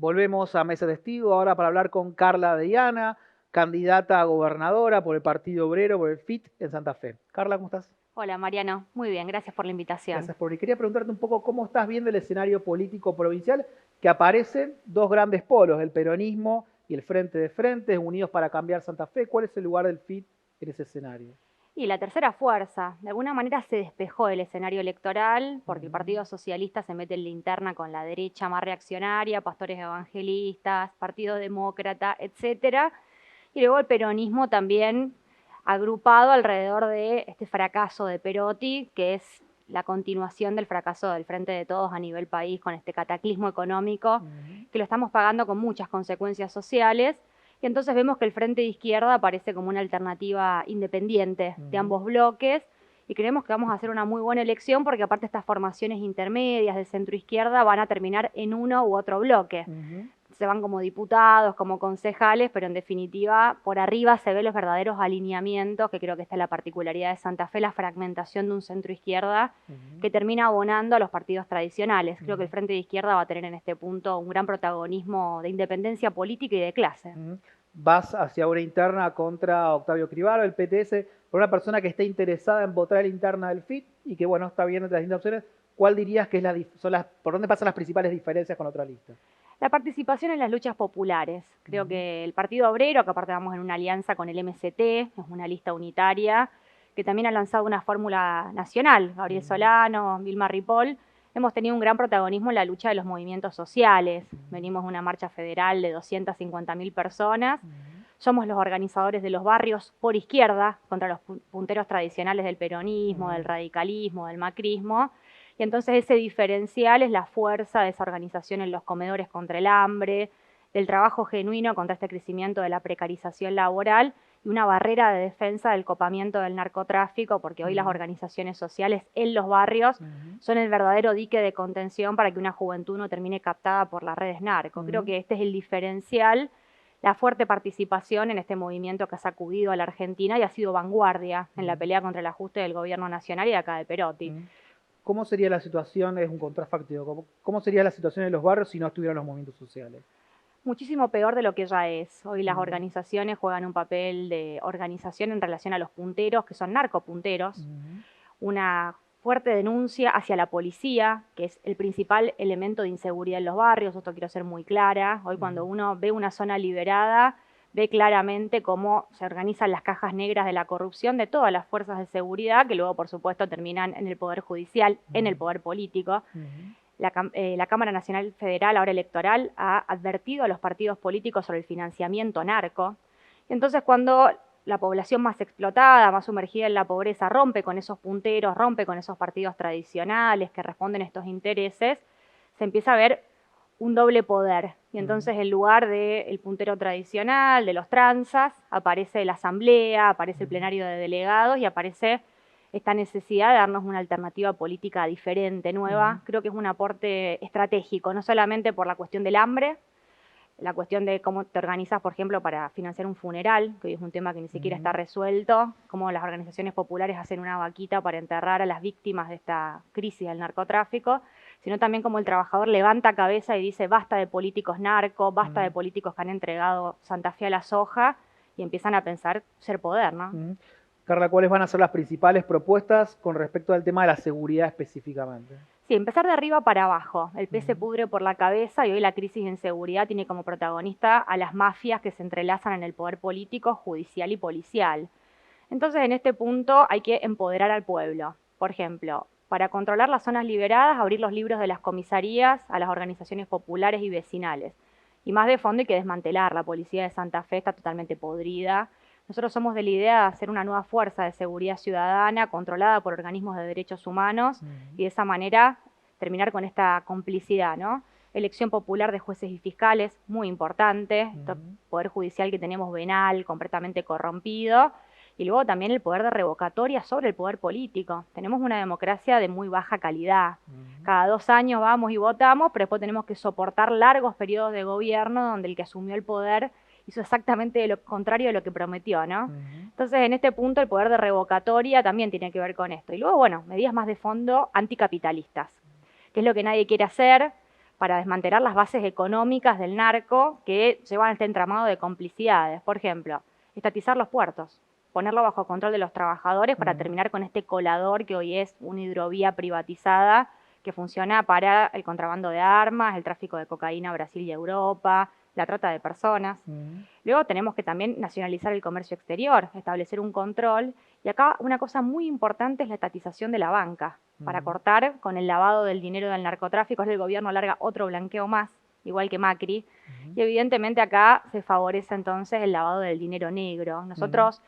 Volvemos a Mesa Testigo ahora para hablar con Carla Deiana, candidata a gobernadora por el Partido Obrero, por el FIT en Santa Fe. Carla, ¿cómo estás? Hola Mariano, muy bien, gracias por la invitación. Gracias por venir. Quería preguntarte un poco cómo estás viendo el escenario político provincial, que aparecen dos grandes polos, el peronismo y el Frente de Frentes, unidos para cambiar Santa Fe. ¿Cuál es el lugar del FIT en ese escenario? Y la tercera fuerza, de alguna manera se despejó el escenario electoral porque el Partido Socialista se mete en la interna con la derecha más reaccionaria, pastores evangelistas, Partido Demócrata, etcétera. Y luego el peronismo también agrupado alrededor de este fracaso de Perotti, que es la continuación del fracaso del Frente de Todos a nivel país con este cataclismo económico, que lo estamos pagando con muchas consecuencias sociales. Y entonces vemos que el Frente de Izquierda aparece como una alternativa independiente de ambos bloques y creemos que vamos a hacer una muy buena elección porque aparte estas formaciones intermedias de centro-izquierda van a terminar en uno u otro bloque. Se van como diputados, como concejales, pero en definitiva por arriba se ven los verdaderos alineamientos, que creo que esta es la particularidad de Santa Fe, la fragmentación de un centro-izquierda que termina abonando a los partidos tradicionales. Creo que el Frente de Izquierda va a tener en este punto un gran protagonismo de independencia política y de clase. Vas hacia una interna contra Octavio Cribaro, el PTS, por una persona que esté interesada en votar la interna del FIT y que, bueno, está viendo entre las distintas opciones. ¿Cuál dirías que es por dónde pasan las principales diferencias con otra lista? La participación en las luchas populares. Creo que el Partido Obrero, que aparte vamos en una alianza con el MST, es una lista unitaria, que también ha lanzado una fórmula nacional, Gabriel Solano, Vilma Ripoll, hemos tenido un gran protagonismo en la lucha de los movimientos sociales. Venimos de una marcha federal de 250.000 personas. Somos los organizadores de los barrios por izquierda contra los punteros tradicionales del peronismo, del radicalismo, del macrismo. Y entonces ese diferencial es la fuerza de esa organización en los comedores contra el hambre, del trabajo genuino contra este crecimiento de la precarización laboral y una barrera de defensa del copamiento del narcotráfico, porque hoy las organizaciones sociales en los barrios son el verdadero dique de contención para que una juventud no termine captada por las redes narco. Creo que este es el diferencial, la fuerte participación en este movimiento que ha sacudido a la Argentina y ha sido vanguardia en la pelea contra el ajuste del gobierno nacional y de acá de Perotti. ¿Cómo sería la situación, es un contrafactivo, cómo sería la situación en los barrios si no estuvieran los movimientos sociales? Muchísimo peor de lo que ya es. Hoy las organizaciones juegan un papel de organización en relación a los punteros, que son narcopunteros, una fuerte denuncia hacia la policía, que es el principal elemento de inseguridad en los barrios. Esto quiero ser muy clara. Hoy cuando uno ve una zona liberada, ve claramente cómo se organizan las cajas negras de la corrupción de todas las fuerzas de seguridad, que luego, por supuesto, terminan en el Poder Judicial, en el Poder Político. La Cámara Nacional Federal, ahora electoral, ha advertido a los partidos políticos sobre el financiamiento narco. Entonces, cuando la población más explotada, más sumergida en la pobreza, rompe con esos punteros, rompe con esos partidos tradicionales que responden a estos intereses, se empieza a ver un doble poder. Y entonces en lugar del puntero tradicional, de los tranzas, aparece la asamblea, aparece el plenario de delegados y aparece esta necesidad de darnos una alternativa política diferente, nueva. Creo que es un aporte estratégico, no solamente por la cuestión del hambre, la cuestión de cómo te organizas, por ejemplo, para financiar un funeral, que hoy es un tema que ni siquiera está resuelto, cómo las organizaciones populares hacen una vaquita para enterrar a las víctimas de esta crisis del narcotráfico, sino también cómo el trabajador levanta cabeza y dice basta de políticos narcos, basta de políticos que han entregado Santa Fe a la soja, y empiezan a pensar ser poder, ¿no? Carla, ¿cuáles van a ser las principales propuestas con respecto al tema de la seguridad específicamente? Sí, empezar de arriba para abajo. El pez se pudre por la cabeza y hoy la crisis de inseguridad tiene como protagonista a las mafias que se entrelazan en el poder político, judicial y policial. Entonces, en este punto hay que empoderar al pueblo. Por ejemplo, para controlar las zonas liberadas, abrir los libros de las comisarías a las organizaciones populares y vecinales. Y más de fondo hay que desmantelar. La policía de Santa Fe está totalmente podrida. Nosotros somos de la idea de hacer una nueva fuerza de seguridad ciudadana controlada por organismos de derechos humanos y de esa manera terminar con esta complicidad, ¿no? Elección popular de jueces y fiscales, muy importante. Poder judicial que tenemos venal, completamente corrompido. Y luego también el poder de revocatoria sobre el poder político. Tenemos una democracia de muy baja calidad. Cada 2 años vamos y votamos, pero después tenemos que soportar largos periodos de gobierno donde el que asumió el poder hizo exactamente lo contrario de lo que prometió, ¿no? Entonces, en este punto, el poder de revocatoria también tiene que ver con esto. Y luego, bueno, medidas más de fondo anticapitalistas, que es lo que nadie quiere hacer, para desmantelar las bases económicas del narco que llevan a este entramado de complicidades. Por ejemplo, estatizar los puertos, ponerlo bajo control de los trabajadores para terminar con este colador que hoy es una hidrovía privatizada que funciona para el contrabando de armas, el tráfico de cocaína a Brasil y Europa, la trata de personas. Luego tenemos que también nacionalizar el comercio exterior, establecer un control. Y acá una cosa muy importante es la estatización de la banca, para cortar con el lavado del dinero del narcotráfico. El gobierno larga otro blanqueo más, igual que Macri. Y evidentemente acá se favorece entonces el lavado del dinero negro. Nosotros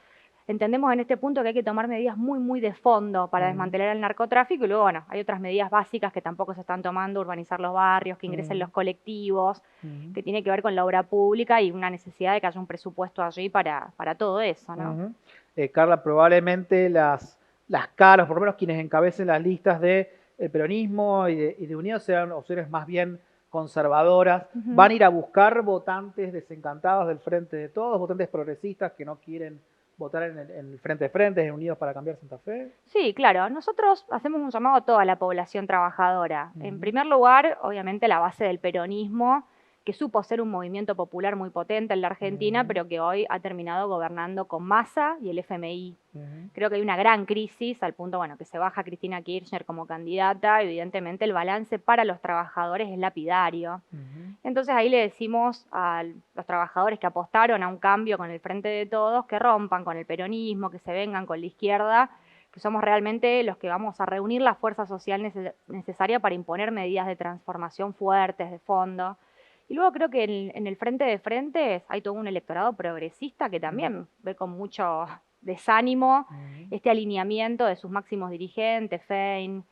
entendemos en este punto que hay que tomar medidas muy de fondo para desmantelar el narcotráfico y luego, bueno, hay otras medidas básicas que tampoco se están tomando, urbanizar los barrios, que ingresen los colectivos, que tiene que ver con la obra pública y una necesidad de que haya un presupuesto allí para todo eso, ¿no? Carla, probablemente las caras, por lo menos quienes encabecen las listas del peronismo y de Unidos sean opciones más bien conservadoras, van a ir a buscar votantes desencantados del Frente de Todos, votantes progresistas que no quieren votar en el Frente de Frentes, en Unidos para Cambiar Santa Fe. Sí, claro. Nosotros hacemos un llamado a toda la población trabajadora. En primer lugar, obviamente, la base del peronismo, que supo ser un movimiento popular muy potente en la Argentina, pero que hoy ha terminado gobernando con Massa y el FMI. Creo que hay una gran crisis, al punto, bueno, que se baja Cristina Kirchner como candidata. Evidentemente, el balance para los trabajadores es lapidario. Entonces ahí le decimos a los trabajadores que apostaron a un cambio con el Frente de Todos, que rompan con el peronismo, que se vengan con la izquierda, que somos realmente los que vamos a reunir la fuerza social necesaria para imponer medidas de transformación fuertes, de fondo. Y luego creo que en el Frente de Frentes hay todo un electorado progresista que también ve con mucho desánimo este alineamiento de sus máximos dirigentes, Fein,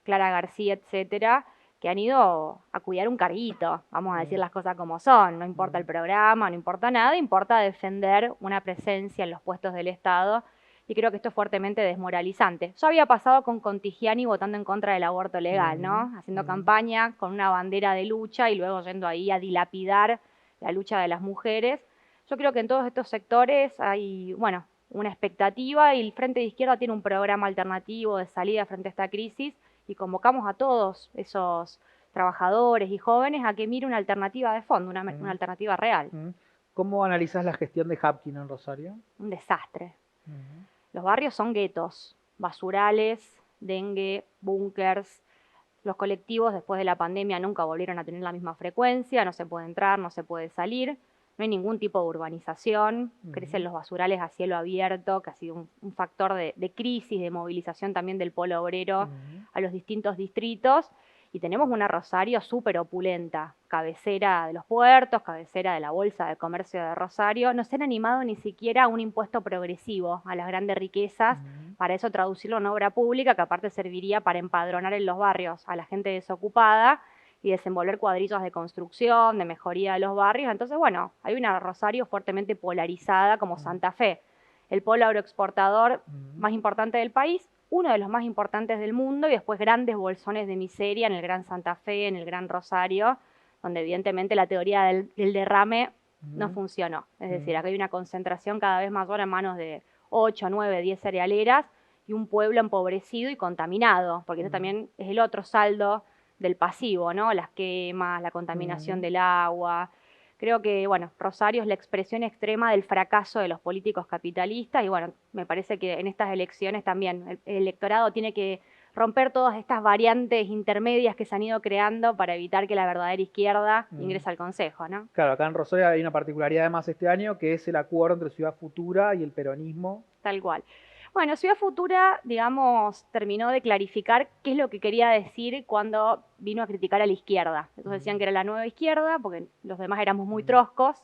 Clara García, etcétera, que han ido a cuidar un carguito, vamos a decir las cosas como son. No importa el programa, no importa nada, importa defender una presencia en los puestos del Estado. Y creo que esto es fuertemente desmoralizante. Ya había pasado con Contigiani votando en contra del aborto legal, ¿no? Haciendo campaña con una bandera de lucha y luego yendo ahí a dilapidar la lucha de las mujeres. Yo creo que en todos estos sectores hay, bueno, una expectativa y el Frente de Izquierda tiene un programa alternativo de salida frente a esta crisis y convocamos a todos esos trabajadores y jóvenes a que miren una alternativa de fondo, una alternativa real. ¿Cómo analizás la gestión de Hapkin en Rosario? Un desastre. Los barrios son guetos, basurales, dengue, búnkers. Los colectivos después de la pandemia nunca volvieron a tener la misma frecuencia, no se puede entrar, no se puede salir, no hay ningún tipo de urbanización, crecen los basurales a cielo abierto, que ha sido un factor de crisis, de movilización también del polo obrero a los distintos distritos. Y tenemos una Rosario súper opulenta, cabecera de los puertos, cabecera de la Bolsa de Comercio de Rosario. No se han animado ni siquiera a un impuesto progresivo a las grandes riquezas, para eso traducirlo en obra pública, que aparte serviría para empadronar en los barrios a la gente desocupada y desenvolver cuadrillos de construcción, de mejoría de los barrios. Entonces, bueno, hay una Rosario fuertemente polarizada como Santa Fe, el polo agroexportador más importante del país, uno de los más importantes del mundo, y después grandes bolsones de miseria en el Gran Santa Fe, en el Gran Rosario, donde evidentemente la teoría del derrame no funcionó. Es decir, acá hay una concentración cada vez mayor en manos de 8, 9, 10 cerealeras y un pueblo empobrecido y contaminado, porque eso también es el otro saldo del pasivo, ¿no? Las quemas, la contaminación del agua. Creo que, bueno, Rosario es la expresión extrema del fracaso de los políticos capitalistas y, bueno, me parece que en estas elecciones también el electorado tiene que romper todas estas variantes intermedias que se han ido creando para evitar que la verdadera izquierda ingrese al Consejo, ¿no? Claro, acá en Rosario hay una particularidad además este año, que es el acuerdo entre Ciudad Futura y el peronismo. Tal cual. Bueno, Ciudad Futura, digamos, terminó de clarificar qué es lo que quería decir cuando vino a criticar a la izquierda. Entonces decían que era la nueva izquierda, porque los demás éramos muy troscos,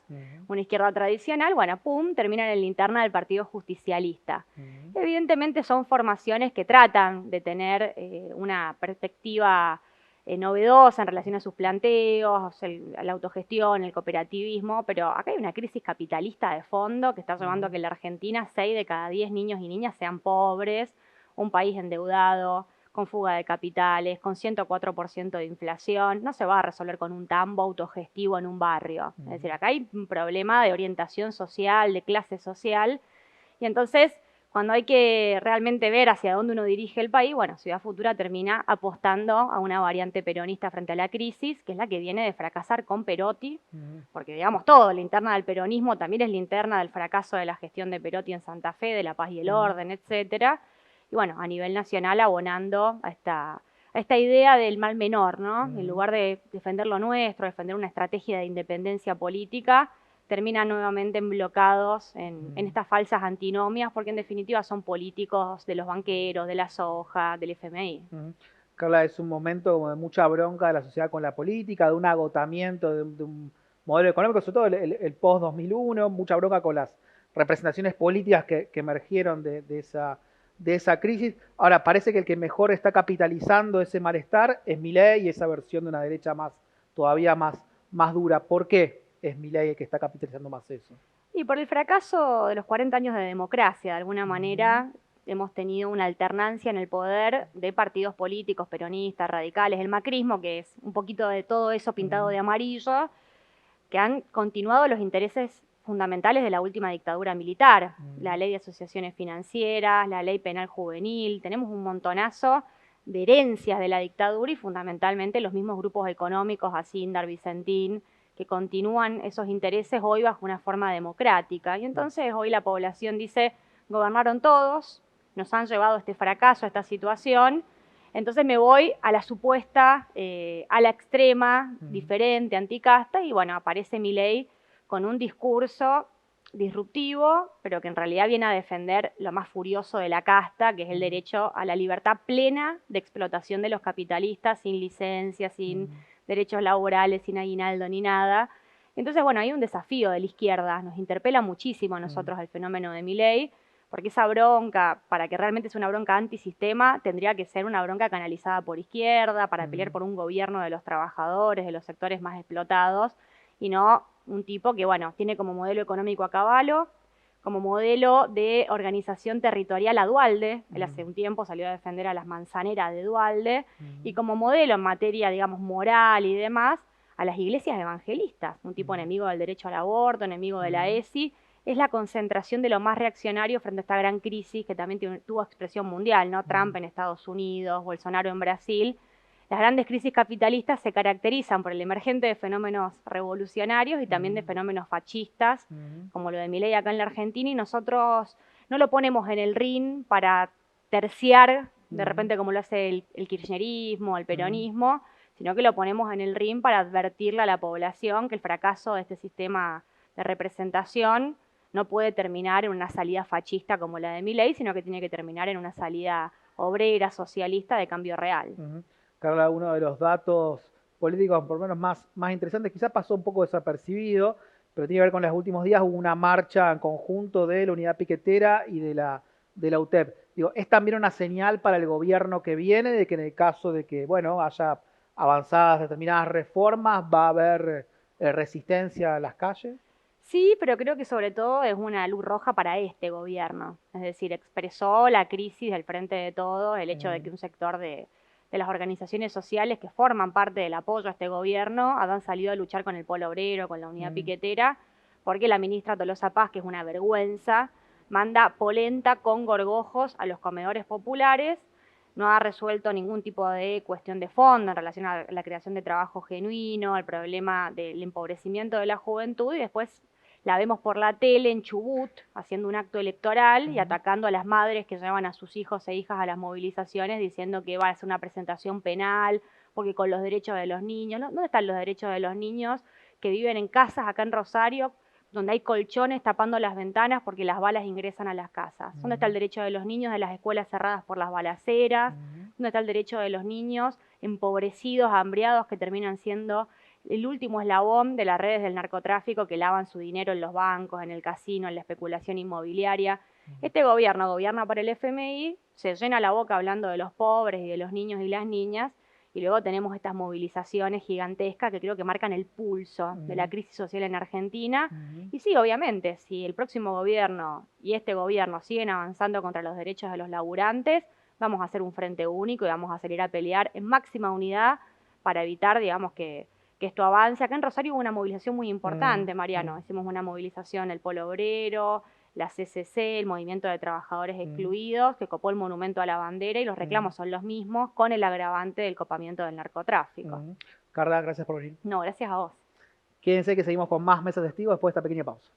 una izquierda tradicional. Bueno, pum, terminan en la interna del Partido Justicialista. Evidentemente son formaciones que tratan de tener una perspectiva novedosa en relación a sus planteos, la autogestión, el cooperativismo, pero acá hay una crisis capitalista de fondo que está llevando a que en la Argentina 6 de cada 10 niños y niñas sean pobres, un país endeudado, con fuga de capitales, con 104% de inflación. No se va a resolver con un tambo autogestivo en un barrio. Es decir, acá hay un problema de orientación social, de clase social, y entonces cuando hay que realmente ver hacia dónde uno dirige el país, bueno, Ciudad Futura termina apostando a una variante peronista frente a la crisis, que es la que viene de fracasar con Perotti, porque digamos todo, la interna del peronismo también es la interna del fracaso de la gestión de Perotti en Santa Fe, de la paz y el orden, etcétera. Y bueno, a nivel nacional abonando a esta idea del mal menor, ¿no? En lugar de defender lo nuestro, defender una estrategia de independencia política, terminan nuevamente emblocados en estas falsas antinomias, porque en definitiva son políticos de los banqueros, de la soja, del FMI. Carla, es un momento como de mucha bronca de la sociedad con la política, de un agotamiento de un modelo económico, sobre todo el post-2001, mucha bronca con las representaciones políticas que emergieron de esa crisis. Ahora, parece que el que mejor está capitalizando ese malestar es Milei y esa versión de una derecha todavía más dura. ¿Por qué es Milei el que está capitalizando más eso? Y por el fracaso de los 40 años de democracia, de alguna manera hemos tenido una alternancia en el poder de partidos políticos, peronistas, radicales, el macrismo, que es un poquito de todo eso pintado de amarillo, que han continuado los intereses fundamentales de la última dictadura militar, la ley de asociaciones financieras, la ley penal juvenil, tenemos un montonazo de herencias de la dictadura y fundamentalmente los mismos grupos económicos, Asíndar, Vicentín, que continúan esos intereses hoy bajo una forma democrática. Y entonces hoy la población dice, gobernaron todos, nos han llevado a este fracaso, a esta situación, entonces me voy a la supuesta, a la extrema, diferente, anticasta, y bueno, aparece Milei con un discurso disruptivo, pero que en realidad viene a defender lo más furioso de la casta, que es el derecho a la libertad plena de explotación de los capitalistas, sin licencias, sin derechos laborales, sin aguinaldo ni nada. Entonces, bueno, hay un desafío de la izquierda, nos interpela muchísimo a nosotros el fenómeno de Milei, porque esa bronca, para que realmente sea una bronca antisistema, tendría que ser una bronca canalizada por izquierda, para pelear por un gobierno de los trabajadores, de los sectores más explotados, y no un tipo que, bueno, tiene como modelo económico a caballo, como modelo de organización territorial a Duhalde, él hace un tiempo salió a defender a las manzaneras de Duhalde, y como modelo en materia, digamos, moral y demás, a las iglesias evangelistas, un tipo enemigo del derecho al aborto, enemigo de la ESI, es la concentración de lo más reaccionario frente a esta gran crisis que también tuvo expresión mundial, ¿no? Trump en Estados Unidos, Bolsonaro en Brasil. Las grandes crisis capitalistas se caracterizan por el emergente de fenómenos revolucionarios y también de fenómenos fascistas, como lo de Milei acá en la Argentina, y nosotros no lo ponemos en el ring para terciar, de repente como lo hace el kirchnerismo, el peronismo, sino que lo ponemos en el ring para advertirle a la población que el fracaso de este sistema de representación no puede terminar en una salida fascista como la de Milei, sino que tiene que terminar en una salida obrera, socialista, de cambio real. Carla, uno de los datos políticos por lo menos más interesantes, quizás pasó un poco desapercibido, pero tiene que ver con los últimos días, hubo una marcha en conjunto de la Unidad Piquetera y de la UTEP. Digo, ¿es también una señal para el gobierno que viene de que en el caso de que, bueno, haya avanzadas determinadas reformas, va a haber resistencia a las calles? Sí, pero creo que sobre todo es una luz roja para este gobierno. Es decir, expresó la crisis del Frente de Todos, el hecho de que un sector de las organizaciones sociales que forman parte del apoyo a este gobierno han salido a luchar con el Polo Obrero, con la Unidad Piquetera, porque la ministra Tolosa Paz, que es una vergüenza, manda polenta con gorgojos a los comedores populares, no ha resuelto ningún tipo de cuestión de fondo en relación a la creación de trabajo genuino, al problema del empobrecimiento de la juventud, y después la vemos por la tele en Chubut haciendo un acto electoral y atacando a las madres que llevan a sus hijos e hijas a las movilizaciones diciendo que va a ser una presentación penal porque con los derechos de los niños. ¿Dónde están los derechos de los niños que viven en casas acá en Rosario donde hay colchones tapando las ventanas porque las balas ingresan a las casas? ¿Dónde está el derecho de los niños de las escuelas cerradas por las balaceras? ¿Dónde está el derecho de los niños empobrecidos, hambriados, que terminan siendo el último eslabón de las redes del narcotráfico que lavan su dinero en los bancos, en el casino, en la especulación inmobiliaria? Este gobierno gobierna para el FMI, se llena la boca hablando de los pobres y de los niños y las niñas, y luego tenemos estas movilizaciones gigantescas que creo que marcan el pulso de la crisis social en Argentina. Y sí, obviamente, si el próximo gobierno y este gobierno siguen avanzando contra los derechos de los laburantes, vamos a hacer un frente único y vamos a salir a pelear en máxima unidad para evitar, digamos, que esto avance. Acá en Rosario hubo una movilización muy importante, Mariano. Hicimos una movilización el Polo Obrero, la CCC, el Movimiento de Trabajadores Excluidos, que copó el monumento a la bandera, y los reclamos son los mismos, con el agravante del copamiento del narcotráfico. Carla, gracias por venir. No, gracias a vos. Quédense que seguimos con más Mesas de Testigos después de esta pequeña pausa.